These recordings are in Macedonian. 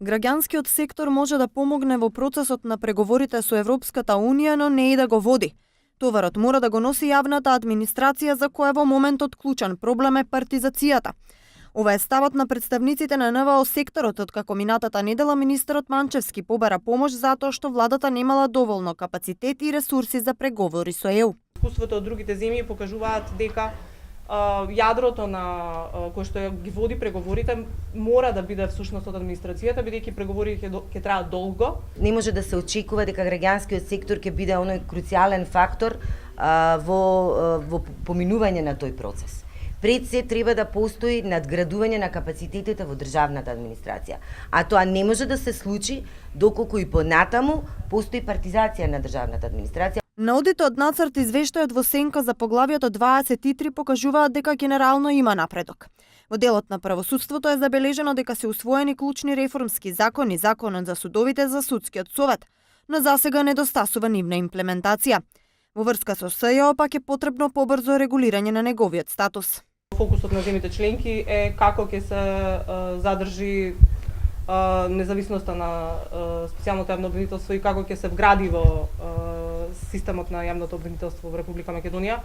Граѓанскиот сектор може да помогне во процесот на преговорите со Европската Унија, но не и да го води. Товарот мора да го носи јавната администрација, за која во моментот клучен проблем е партизацијата. Ова е ставот на представниците на НВО секторот, откако минатата недела министерот Манчевски побара помош затоа што владата немала доволно капацитет и ресурси за преговори со ЕУ. Искуството од другите земји покажуваат дека јадрото на кој што ги води преговорите мора да биде всушност од администрацијата, бидејќи преговори ќе траат долго. Не може да се очекува дека граѓанскиот сектор ќе биде оној круцијален фактор во поминување на тој процес. Пред се треба да постои надградување на капацитетите во државната администрација. А тоа не може да се случи доколку и понатаму постои партизација на државната администрација. На одитот нацрт извештајот во сенка за поглавието 23 покажуваат дека генерално има напредок. Во делот на правосудството е забележено дека се усвоени клучни реформски закони, законот за судовите, за судскиот совет, но засега недостасува нивна имплементација. Во врска со СЈО пак е потребно побрзо регулирање на неговиот статус. Фокусот на земјите членки е како ќе се задржи независноста на специјалното јавно обвинителство и како ќе се вгради во системот на јавното обвинителство во Република Македонија.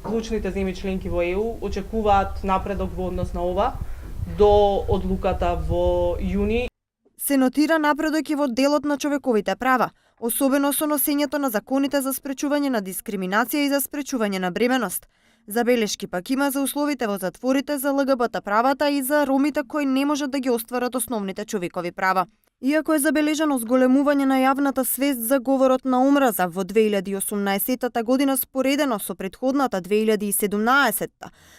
Клучните земји членки во ЕУ очекуваат напредок во однос на ова до одлуката во јуни. Се нотира напредок и во делот на човековите права, особено со носењето на законите за спречување на дискриминација и за спречување на бременост. Забелешки пак има за условите во затворите, за ЛГБТ правата и за ромите кои не можат да ги остварат основните човекови права. Иако е забележано зголемување на јавната свест за говорот на омраза во 2018 година споредено со претходната 2017,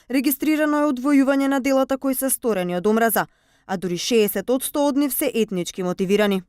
регистрирано е одвојување на делата кои се сторени од омраза, а дури 60% од нив се етнички мотивирани.